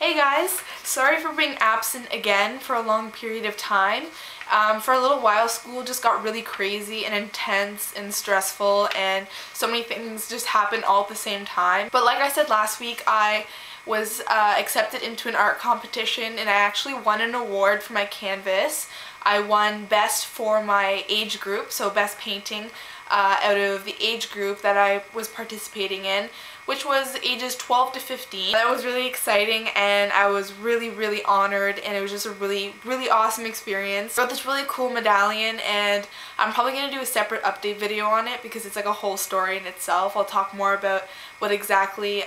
Hey guys, sorry for being absent again for a long period of time. For a little while school just got really crazy and intense and stressful, and so many things just happened all at the same time. But like I said last week, I was accepted into an art competition and I actually won an award for my canvas. I won best for my age group, so best painting out of the age group that I was participating in, which was ages 12 to 15. That was really exciting and I was really honored, and it was just a really awesome experience. I got this really cool medallion and I'm probably going to do a separate update video on it because it's like a whole story in itself. I'll talk more about what exactly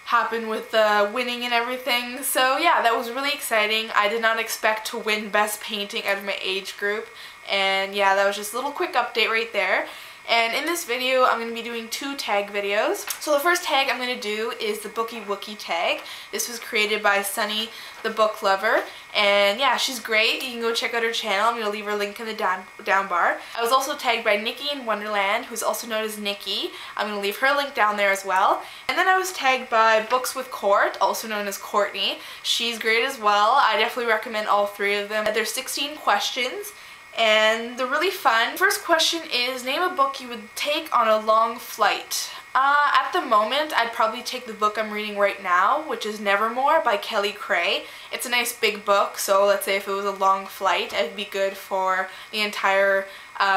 happened with the winning and everything. So yeah, that was really exciting. I did not expect to win best painting out of my age group, and yeah, that was just a little quick update right there. And in this video, I'm going to be doing two tag videos. So the first tag I'm going to do is the TheBookyWookyTag. This was created by Sonythebooklover, and yeah, she's great. You can go check out her channel. I'm going to leave her link in the down bar. I was also tagged by Nikki in Wonderland, who's also known as Nikki. I'm going to leave her link down there as well. And then I was tagged by Books with Court, also known as Courtney. She's great as well. I definitely recommend all three of them. There's 16 questions, and they're really fun. First question is, name a book you would take on a long flight. At the moment, I'd probably take the book I'm reading right now, which is Nevermore by Kelly Cray. It's a nice big book, so let's say if it was a long flight, it'd be good for the entire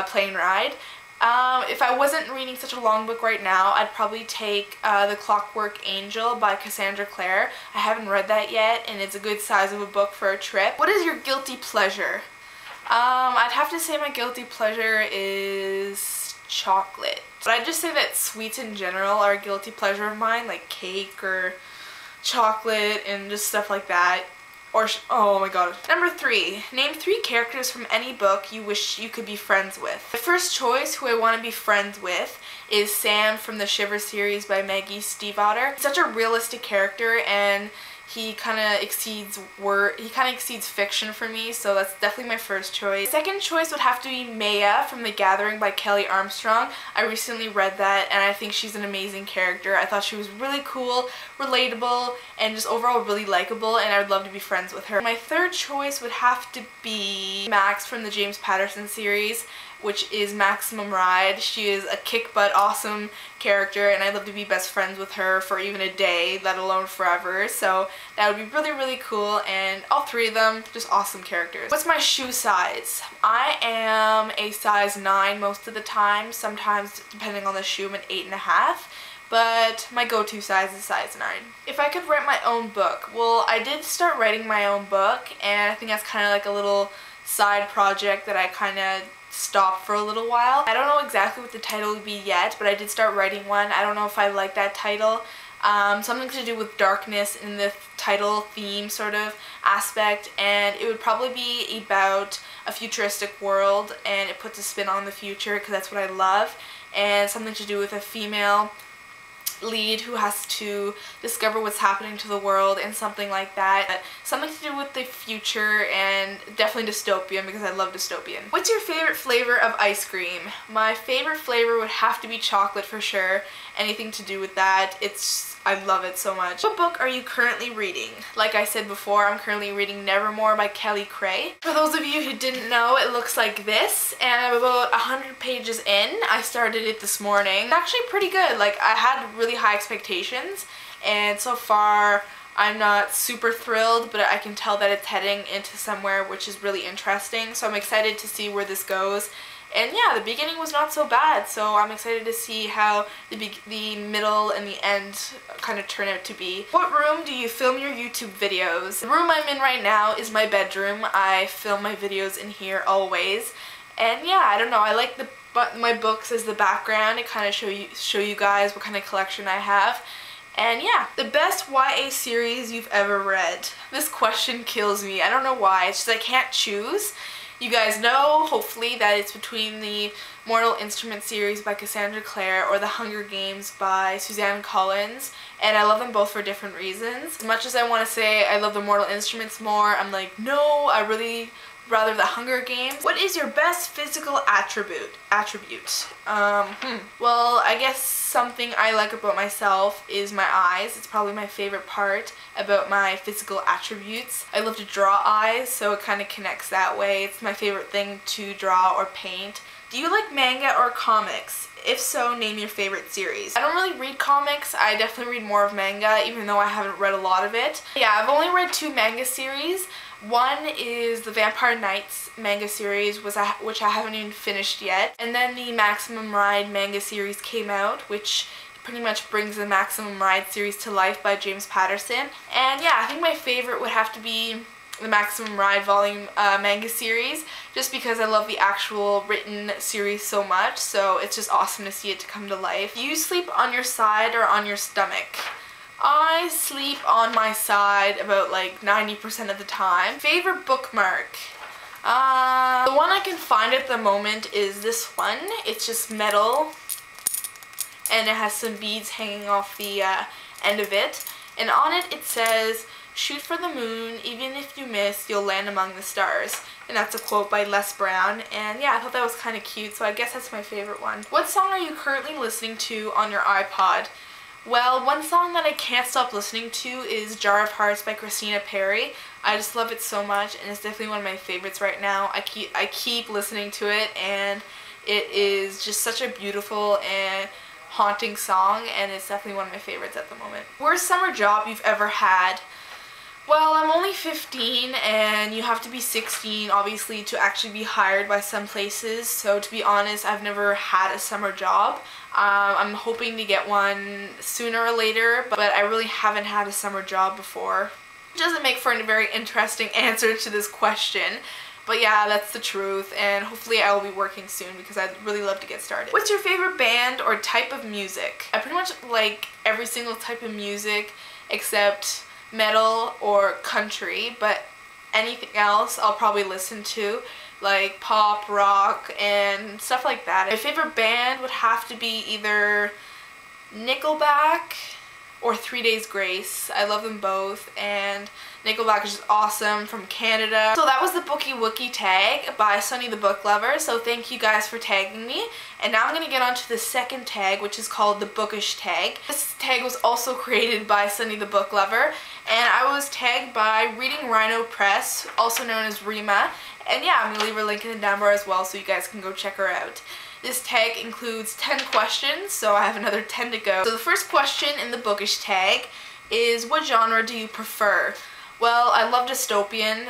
plane ride. If I wasn't reading such a long book right now, I'd probably take The Clockwork Angel by Cassandra Clare. I haven't read that yet, and it's a good size of a book for a trip. What is your guilty pleasure? I'd have to say my guilty pleasure is chocolate. But I'd just say that sweets in general are a guilty pleasure of mine, like cake or chocolate and just stuff like that. Or, oh my god. Number 3. Name 3 characters from any book you wish you could be friends with. My first choice, who I want to be friends with, is Sam from the Shiver series by Maggie Stiefvater. He's such a realistic character, and he kind of exceeds fiction for me, so that's definitely my first choice. Second choice would have to be Maya from The Gathering by Kelly Armstrong. I recently read that and I think she's an amazing character. I thought she was really cool, relatable, and just overall really likable, and I would love to be friends with her. My third choice would have to be Max from the James Patterson series, which is Maximum Ride. She is a kick-butt awesome character, and I'd love to be best friends with her for even a day, let alone forever. So that would be really cool, and all three of them, just awesome characters. What's my shoe size? I am a size 9 most of the time. Sometimes, depending on the shoe, I'm an 8.5. But my go-to size is size 9. If I could write my own book, well, I did start writing my own book, and I think that's kind of like a little side project that I kind of stopped for a little while. I don't know exactly what the title would be yet, but I did start writing one. I don't know if I like that title. Something to do with darkness in the title theme sort of aspect, and it would probably be about a futuristic world, and it puts a spin on the future because that's what I love, and something to do with a female lead who has to discover what's happening to the world and something like that. Something to do with the future, and definitely dystopian because I love dystopian. What's your favorite flavor of ice cream? My favorite flavor would have to be chocolate for sure. Anything to do with that, I love it so much. What book are you currently reading? Like I said before, I'm currently reading Nevermore by Kelly Cray. For those of you who didn't know, it looks like this, and I'm about 100 pages in. I started it this morning. It's actually pretty good. Like, I had really high expectations, and so far I'm not super thrilled, but I can tell that it's heading into somewhere which is really interesting, so I'm excited to see where this goes. And yeah, the beginning was not so bad, so I'm excited to see how the middle and the end kind of turn out to be. What room do you film your YouTube videos? The room I'm in right now is my bedroom. I film my videos in here always. And yeah, I don't know, I like my books as the background. It kind of show you guys what kind of collection I have. And yeah, the best YA series you've ever read. This question kills me. I don't know why, it's just I can't choose. You guys know, hopefully, that it's between the Mortal Instruments series by Cassandra Clare or The Hunger Games by Suzanne Collins, and I love them both for different reasons. As much as I want to say I love the Mortal Instruments more, I'm like, no, I really rather The Hunger Games. What is your best physical attribute? Well, I guess something I like about myself is my eyes. It's probably my favorite part about my physical attributes. I love to draw eyes, so it kind of connects that way. It's my favorite thing to draw or paint. Do you like manga or comics? If so, name your favorite series. I don't really read comics. I definitely read more of manga, even though I haven't read a lot of it. Yeah, I've only read 2 manga series. One is the Vampire Knights manga series, which I haven't even finished yet. And then the Maximum Ride manga series came out, which pretty much brings the Maximum Ride series to life by James Patterson. And yeah, I think my favorite would have to be the Maximum Ride volume manga series, just because I love the actual written series so much, so it's just awesome to see it to come to life. Do you sleep on your side or on your stomach? I sleep on my side about like 90% of the time. Favorite bookmark? The one I can find at the moment is this one. It's just metal, and it has some beads hanging off the end of it, and on it says, "Shoot for the moon, even if you miss, you'll land among the stars." And that's a quote by Les Brown, and yeah, I thought that was kind of cute, so I guess that's my favorite one. What song are you currently listening to on your iPod? Well, one song that I can't stop listening to is Jar of Hearts by Christina Perri. I just love it so much, and it's definitely one of my favorites right now. I keep listening to it, and it is just such a beautiful and haunting song, and it's definitely one of my favorites at the moment. Worst summer job you've ever had? Well, I'm only 15, and you have to be 16, obviously, to actually be hired by some places. So to be honest, I've never had a summer job. I'm hoping to get one sooner or later, but I really haven't had a summer job before. It doesn't make for a very interesting answer to this question. But yeah, that's the truth, and hopefully I will be working soon because I'd really love to get started. What's your favorite band or type of music? I pretty much like every single type of music except metal or country, but anything else I'll probably listen to, like pop, rock, and stuff like that. My favorite band would have to be either Nickelback or 3 Days Grace. I love them both, and Nickelback is just awesome, from Canada. So that was the TheBookyWookyTag by Sonythebooklover, so thank you guys for tagging me. And now I'm going to get on to the second tag, which is called the Bookish Tag. This tag was also created by Sonythebooklover, and I was tagged by Reading Rhino Press, also known as Rima. And yeah, I'm going to leave her link in the down bar as well, so you guys can go check her out. This tag includes 10 questions, so I have another 10 to go. So the first question in the Bookish Tag is, what genre do you prefer? Well, I love dystopian.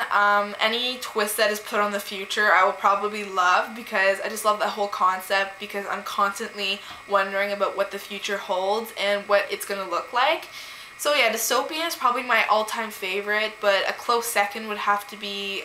Any twist that is put on the future I will probably love, because I just love that whole concept, because I'm constantly wondering about what the future holds and what it's going to look like. So yeah, dystopian is probably my all-time favorite, but a close second would have to be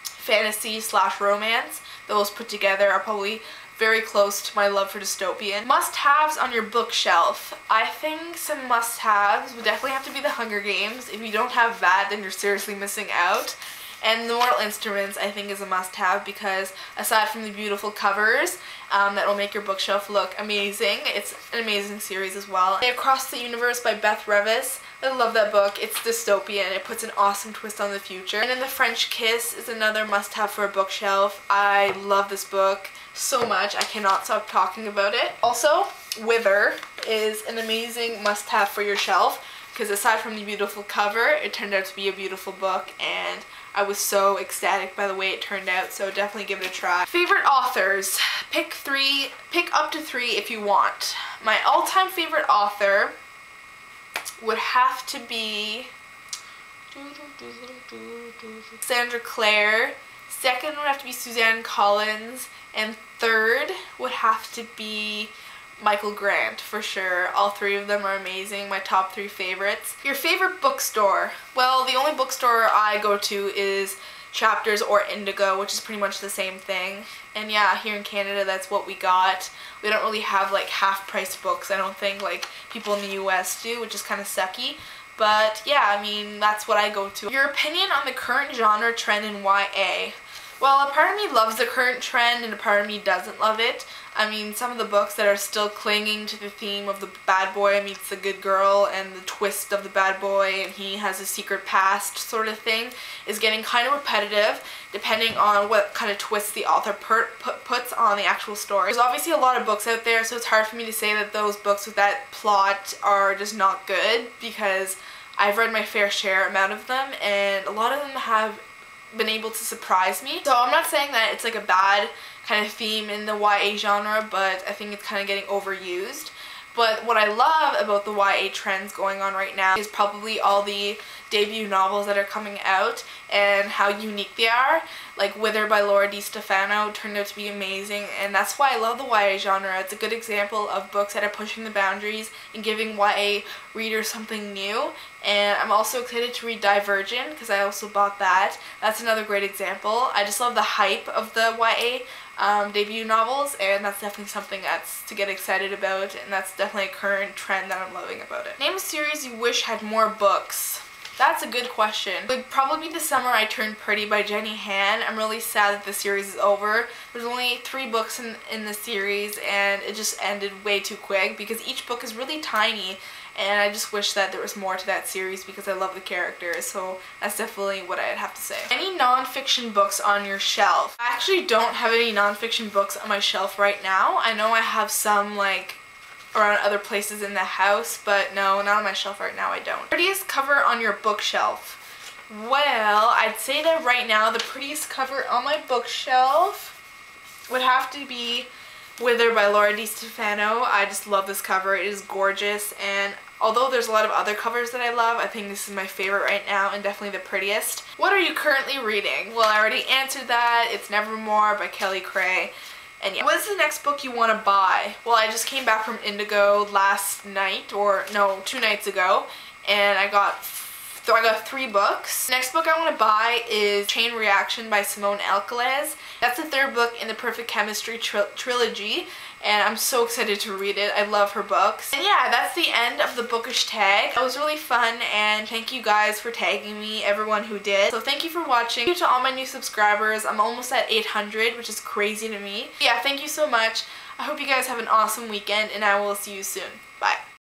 fantasy / romance. Those put together are probably very close to my love for dystopian. Must-haves on your bookshelf. I think some must-haves would definitely have to be The Hunger Games. If you don't have that, then you're seriously missing out. And The Mortal Instruments, I think, is a must-have, because aside from the beautiful covers that will make your bookshelf look amazing, it's an amazing series as well. Across the Universe by Beth Revis. I love that book. It's dystopian. It puts an awesome twist on the future. And then The French Kiss is another must-have for a bookshelf. I love this book so much. I cannot stop talking about it. Also, Wither is an amazing must-have for your shelf, because aside from the beautiful cover, it turned out to be a beautiful book, and I was so ecstatic by the way it turned out, so definitely give it a try. Favorite authors. Pick up to 3 if you want. My all-time favorite author would have to be Sandra Clare. Second would have to be Suzanne Collins, and third would have to be Michael Grant, for sure. All 3 of them are amazing, my top 3 favorites. Your favorite bookstore? Well, the only bookstore I go to is Chapters or Indigo, which is pretty much the same thing. And yeah, here in Canada, that's what we got. We don't really have like half-price books, I don't think, like people in the US do, which is kind of sucky. But yeah, I mean, that's what I go to. Your opinion on the current genre trend in YA? Well, a part of me loves the current trend and a part of me doesn't love it. I mean, some of the books that are still clinging to the theme of the bad boy meets the good girl and the twist of the bad boy and he has a secret past sort of thing is getting kind of repetitive depending on what kind of twists the author puts on the actual story. There's obviously a lot of books out there, so it's hard for me to say that those books with that plot are just not good because I've read my fair share amount of them and a lot of them have been able to surprise me. So I'm not saying that it's like a bad kind of theme in the YA genre, but I think it's kind of getting overused. But what I love about the YA trends going on right now is probably all the debut novels that are coming out and how unique they are. Like Wither by Laura DiStefano turned out to be amazing, and that's why I love the YA genre. It's a good example of books that are pushing the boundaries and giving YA readers something new. And I'm also excited to read Divergent because I also bought that. That's another great example. I just love the hype of the YA debut novels, and that's definitely something that's to get excited about, and that's definitely a current trend that I'm loving about it. Name a series you wish had more books. That's a good question. It would probably be The Summer I Turned Pretty by Jenny Han. I'm really sad that the series is over. There's only 3 books in the series and it just ended way too quick because each book is really tiny, and I just wish that there was more to that series because I love the characters, so that's definitely what I'd have to say. Any non-fiction books on your shelf? I actually don't have any non-fiction books on my shelf right now. I know I have some like around other places in the house, but no, not on my shelf right now, I don't. Prettiest cover on your bookshelf? Well, I'd say that right now the prettiest cover on my bookshelf would have to be Wither by Laura DiStefano. I just love this cover. It is gorgeous, and although there's a lot of other covers that I love, I think this is my favorite right now and definitely the prettiest. What are you currently reading? Well, I already answered that. It's Nevermore by Kelly Cray. And yeah. What is the next book you want to buy? Well, I just came back from Indigo last night, or no, 2 nights ago, and I got 3 books. Next book I want to buy is Chain Reaction by Simone Alcalez. That's the 3rd book in the Perfect Chemistry trilogy, and I'm so excited to read it. I love her books. And yeah, that's the end of the Bookish Tag. It was really fun, and thank you guys for tagging me, everyone who did. So thank you for watching. Thank you to all my new subscribers. I'm almost at 800, which is crazy to me. Yeah, thank you so much. I hope you guys have an awesome weekend, and I will see you soon. Bye.